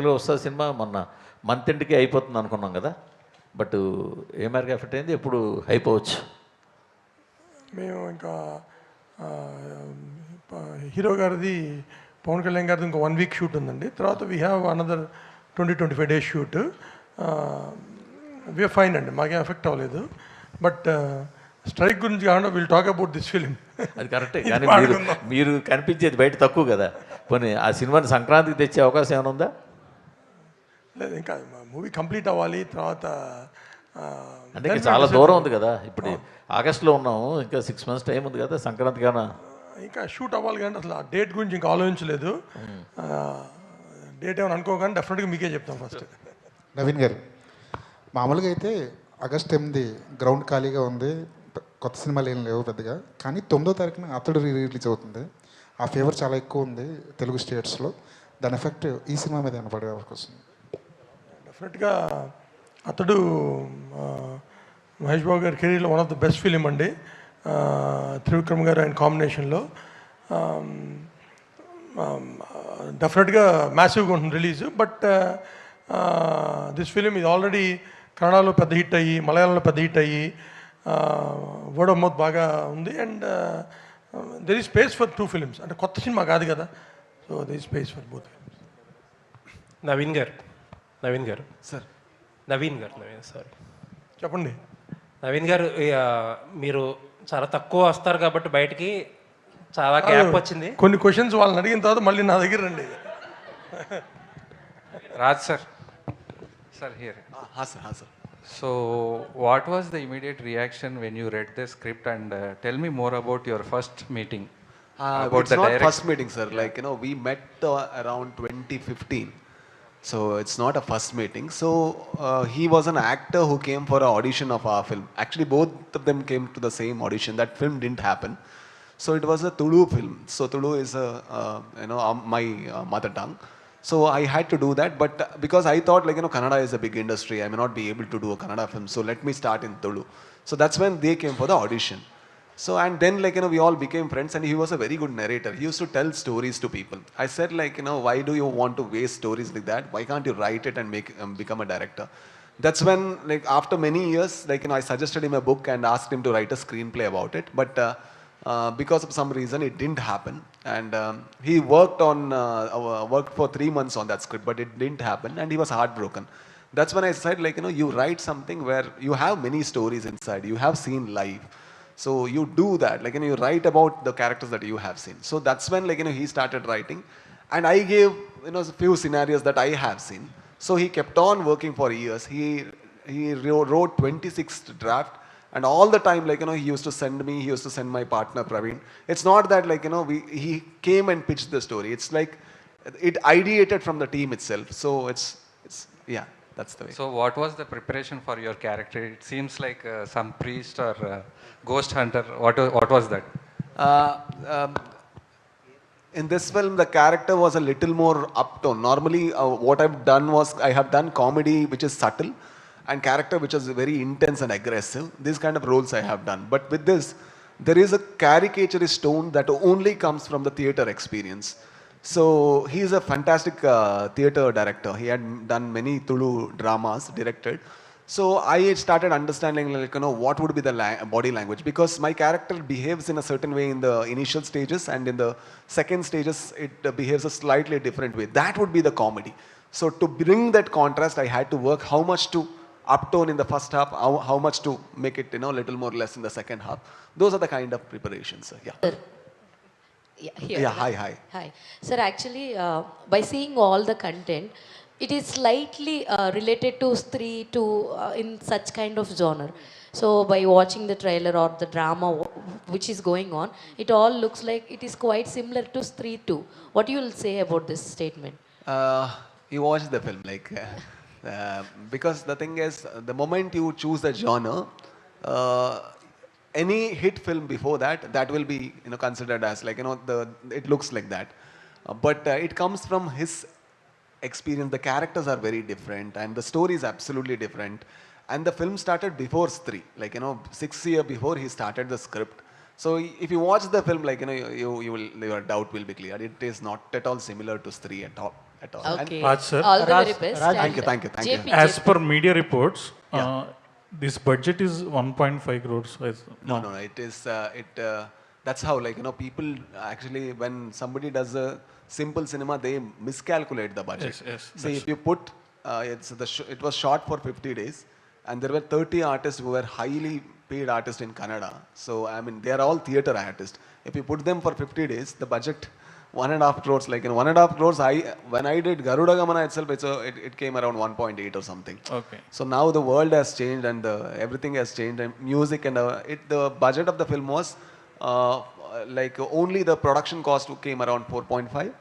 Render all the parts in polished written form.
యాక్చువల్గా వస్తుంది సినిమా మొన్న మంత్ ఎండ్కి అయిపోతుంది అనుకున్నాం కదా, బట్ ఏ మేరకు ఎఫెక్ట్ అయింది, ఎప్పుడు అయిపోవచ్చు? మేము ఇంకా హీరో గారిది, పవన్ కళ్యాణ్ గారిది ఇంకా 1 వీక్ షూట్ ఉందండి. తర్వాత we have another 20-25 days shoot. We are fine అండి, మాకేం ఎఫెక్ట్ అవ్వలేదు. బట్ స్ట్రైక్ గురించి కాకుండా will talk about this film. అది కరెక్టే, కానీ మీరు కనిపించేది బయట తక్కువ కదా. పోనీ ఆ సినిమాని సంక్రాంతికి తెచ్చే అవకాశం ఏమైనా ఉందా? లేదు, ఇంకా మూవీ కంప్లీట్ అవ్వాలి. తర్వాత అంటే ఇంకా చాలా దూరం ఉంది కదా, ఇప్పుడు ఆగస్టులో ఉన్నాము, ఇంకా 6 months టైం ఉంది కదా, సంక్రాంతి కన్నా ఇంకా షూట్ అవ్వాలి. కానీ అసలు ఆ డేట్ గురించి ఇంకా ఆలోచించలేదు. డేట్ ఏమైనా అనుకోగానే డెఫినెట్గా మీకే చెప్తాం ఫస్ట్. నవీన్ గారు, మామూలుగా అయితే ఆగస్ట్ 8 గ్రౌండ్ ఖాళీగా ఉంది, కొత్త సినిమాలు ఏం లేవు పెద్దగా. కానీ 9వ తారీఖున అతడు రిలీజ్ అవుతుంది. ఆ ఫేవర్ చాలా ఎక్కువ ఉంది తెలుగు స్టేట్స్లో. దాని ఎఫెక్ట్ ఈ సినిమా మీద ఏమైనా పడే అవకాశం? డెఫినెట్గా అతడు మహేష్ బాబు గారి కెరీర్లో one of the best film అండి. త్రివిక్రమ్ గారు ఆయన కాంబినేషన్లో డెఫినెట్గా మ్యాసివ్గా ఉంటుంది రిలీజ్. బట్ దిస్ ఫిలిం ఇది ఆల్రెడీ కన్నడలో పెద్ద హిట్ అయ్యి, మలయాళంలో పెద్ద హిట్ అయ్యి, వర్డ్ ఆఫ్ మౌత్ బాగా ఉంది. And there is space for 2 films. అంటే కొత్త సినిమా కాదు కదా, so there is space for both films. Naveen గారు సార్, నవీన్ సారీ చెప్పండి. నవీన్ గారు, మీరు చాలా తక్కువ వస్తారు కాబట్టి బయటికి చాలా గ్యాప్ వచ్చింది. కొన్ని క్వశ్చన్స్ వాళ్ళని అడిగిన తర్వాత మళ్ళీ నా దగ్గర రండి. Raj sir. Sir, here. Sir. So, what was the immediate reaction when you read the script, and tell me more about your first meeting? About it's the not first meeting, sir. Like, we met around 2015. So, it's not a first meeting. So, he was an actor who came for an audition of our film. Actually, both of them came to the same audition. That film didn't happen. So, it was a Telugu film. So, Telugu is my mother tongue. So I had to do that, but because I thought Kannada is a big industry, I may not be able to do a Kannada film, so let me start in Telugu. So that's when they came for the audition. So and then we all became friends, and he was a very good narrator. He used to tell stories to people. I said why do you want to waste stories like that? Why can't you write it and make become a director? That's when after many years I suggested him a book and asked him to write a screenplay about it, but because of some reason it didn't happen, and he worked for 3 months on that script, but it didn't happen, and he was heartbroken. That's when I said you write something where you have many stories inside, you have seen life, so you do that, you write about the characters that you have seen. So that's when he started writing, and I gave a few scenarios that I have seen. So he kept on working for years. He wrote 26 draft. And all the time, he used to send me, he used to send my partner, Praveen. It's not that, he came and pitched the story. It's it ideated from the team itself. So it's yeah, that's the way. So what was the preparation for your character? It seems like some priest or ghost hunter. What was that? In this film, the character was a little more uptone. Normally, what I've done was, I have done comedy which is subtle, and character which is very intense and aggressive. These kind of roles I have done. But with this, there is a caricaturist tone that only comes from the theatre experience. So he is a fantastic theatre director. He had done many Tulu dramas, directed. So I started understanding what would be the body language, because my character behaves in a certain way in the initial stages, and in the second stages it behaves a slightly different way. That would be the comedy. So to bring that contrast, I had to work how much to uptone in the first half, how much to make it little more less in the second half. Those are the kind of preparations. Yeah. Yeah. Hi. Hi. Sir, actually, by seeing all the content, it is slightly related to Stree to in such kind of genre. So by watching the trailer or the drama which is going on, it all looks like it is quite similar to Stree too. What you will say about this statement? You watch the film, because the thing is, the moment you choose a genre, any hit film before that will be considered as it looks like that, but it comes from his experience. The characters are very different, and the story is absolutely different, and the film started before Stree, 6 years before he started the script. So if you watch the film, your doubt will be clear. It is not at all similar to Stree at all. Okay. Raj sir. All the very best. Thank you, thank you, thank you. JP, As per media reports, this budget is 1.5 crores. No, it is, that's how, like, people actually, when somebody does a simple cinema, they miscalculate the budget. Yes, See, if you put, it was shot for 50 days, and there were 30 artists who were highly paid artists in Kannada. So, I mean, they are all theatre artists. If you put them for 50 days, the budget, 1.5 crores, like in 1.5 crores, when I did Garuda Gamana itself, it came around 1.8 or something. Okay. So now the world has changed and everything has changed, and music and the budget of the film was like only the production cost came around 4.5,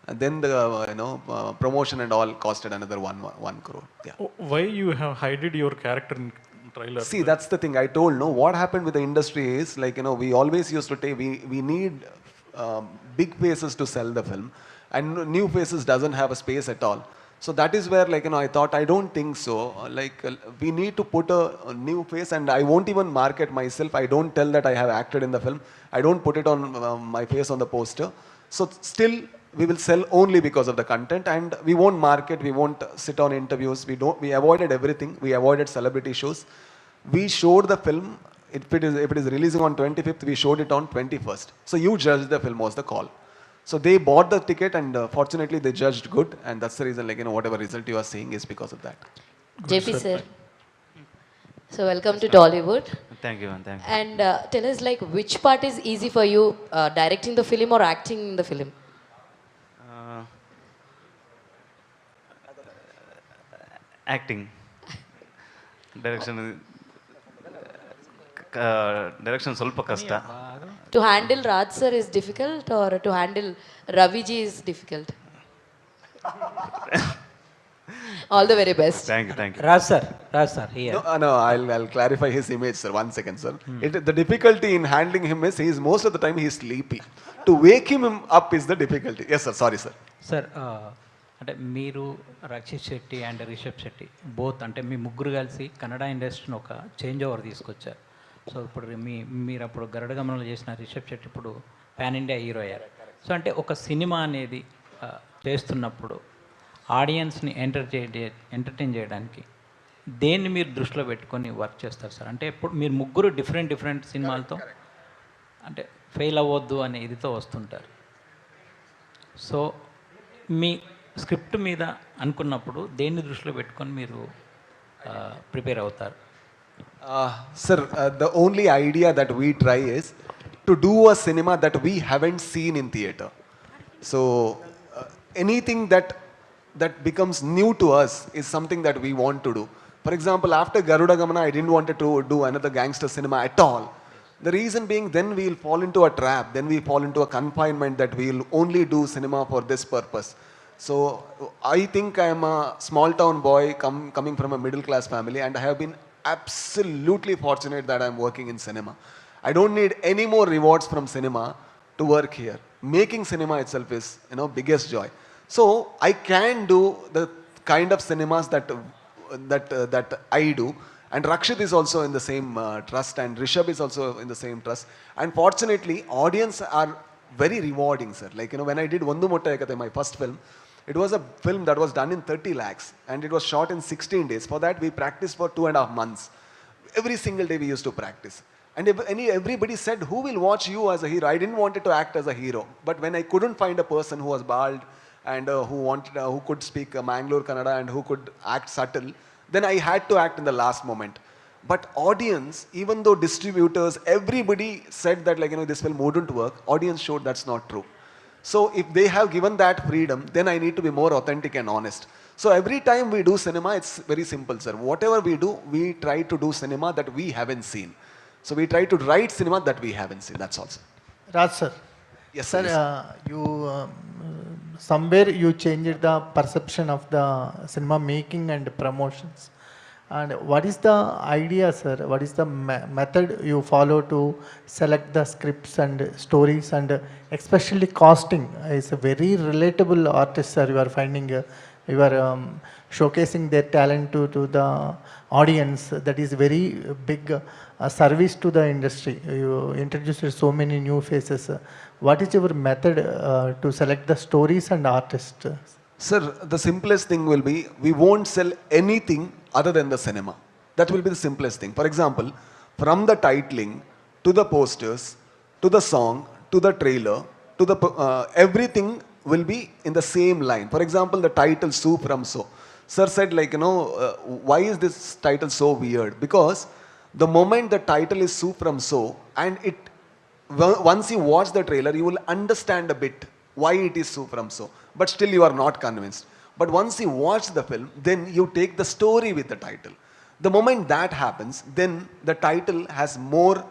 and then the promotion and all costed another 1 crore. Yeah. Why you have hided your character in trailer? See, that's the thing I told. No, what happened with the industry is, like, we always used to take, we need big faces to sell the film, and new faces doesn't have a space at all. So that is where, like, I thought, I don't think so. Like, we need to put a new face, and I won't even market myself. I don't tell that I have acted in the film. I don't put it on my face on the poster. So still, we will sell only because of the content, and we won't market. We won't sit on interviews. We avoided everything. We avoided celebrity shows. We showed the film. If it is releasing on 25th, we showed it on 21st. So you judged the film was the call. So they bought the ticket, and fortunately they judged good, and that's the reason, like, whatever result you are seeing is because of that. JP sir. So welcome to Tollywood. Thank you, man. Thank you. And tell us, like, which part is easy for you, directing the film or acting in the film? Acting. Direction ಸ್ವಲ್ಪ ಕಷ್ಟ. To handle Raj sir is difficult, or to handle Ravi ji is difficult? All the very best. Thank you, thank you. Raj sir, here. No, I'll clarify his image, sir. 1 second, sir. The difficulty in handling him is, most of the time he is sleepy. To wake him up is the difficulty. Yes, sir. Sorry, sir. Sir అంటే మీరు Rakshit Shetty and Rishabh Shetty both అంటే మీ ముగ్గురు కలిసి కన్నడ ఇండస్ట్రీని ఒక change over తీసుకొచ్చారు. So ఇప్పుడు మీరు అప్పుడు గరుడ గమనంలో చేసిన రిషబ్ శెట్టి ఇప్పుడు పాన్ ఇండియా హీరో అయ్యారు. సో అంటే ఒక సినిమా అనేది చేస్తున్నప్పుడు ఆడియన్స్ని ఎంటర్టైన్ చేయడానికి దేన్ని మీరు దృష్టిలో పెట్టుకొని వర్క్ చేస్తారు సార్? అంటే ఇప్పుడు మీరు ముగ్గురు డిఫరెంట్ సినిమాలతో అంటే ఫెయిల్ అవ్వద్దు అనే ఇదితో వస్తుంటారు. సో మీ స్క్రిప్ట్ మీద అనుకున్నప్పుడు దేన్ని దృష్టిలో పెట్టుకొని మీరు ప్రిపేర్ అవుతారు? Sir, the only idea that we try is to do a cinema that we haven't seen in theatre. So anything that becomes new to us is something that we want to do. For example, after Garuda Gamana, I didn't want to do another gangster cinema at all. The reason being, then we'll fall into a trap, then we fall into a confinement that we'll only do cinema for this purpose. So I think I am a small town boy coming from a middle class family, and I have been absolutely fortunate that I am working in cinema. I don't need any more rewards from cinema to work here. Making cinema itself is, biggest joy. So I can do the kind of cinemas that I do. And Rakshit is also in the same trust, and Rishabh is also in the same trust. And fortunately, audience are very rewarding, sir. Like, when I did Vandu Mottayakathe, my first film, it was a film that was done in 30 lakhs, and it was shot in 16 days. For that, we practiced for 2.5 months. Every single day we used to practice. And everybody said, who will watch you as a hero? I didn't want to act as a hero. But when I couldn't find a person who was bald and who could speak Mangalore Kannada and who could act subtle, then I had to act in the last moment. But audience, even though distributors, everybody said that, like, this film wouldn't work, audience showed that's not true. So if they have given that freedom, then I need to be more authentic and honest. So every time we do cinema, it's very simple, sir. Whatever we do, we try to do cinema that we haven't seen. So we try to write cinema that we haven't seen. That's all, sir. Raj sir. Yes, sir. Yes. You somewhere you changed the perception of the cinema making and promotions. And what is the idea, sir? What is the method you follow to select the scripts and stories, and especially casting? Is a very relatable artist, sir. You are finding, you are showcasing their talent to the audience. That is very big service to the industry. You introduced so many new faces. What is your method to select the stories and artists? Sir, the simplest thing will be we won't sell anything other than the cinema. That will be the simplest thing. For example, from the titling to the posters to the song to the trailer to the everything will be in the same line. For example, the title "So from So." Sir said, why is this title so weird? Because the moment the title is "So from So" and once you watch the trailer, you will understand a bit why it is "So from So." But still you are not convinced. But once you watch the film, then you take the story with the title. The moment that happens, then the title has more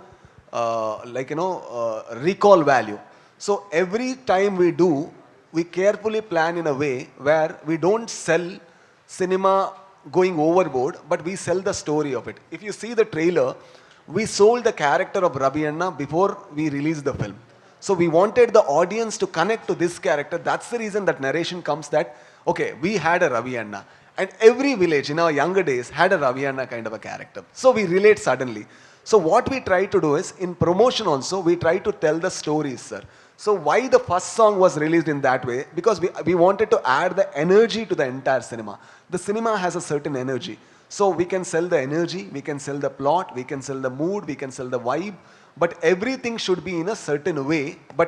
recall value. So every time we carefully plan in a way where we don't sell cinema going overboard, but we sell the story of it. If you see the trailer, we sold the character of Ravi Anna before we released the film. So we wanted the audience to connect to this character. That's the reason that narration comes that, okay, we had a Ravi Anna. And every village in our younger days had a Ravi Anna kind of a character. So we relate suddenly. So what we try to do is, in promotion also, we try to tell the stories, sir. So why the first song was released in that way? Because we wanted to add the energy to the entire cinema. The cinema has a certain energy. So we can sell the energy, we can sell the plot, we can sell the mood, we can sell the vibe, but everything should be in a certain way. But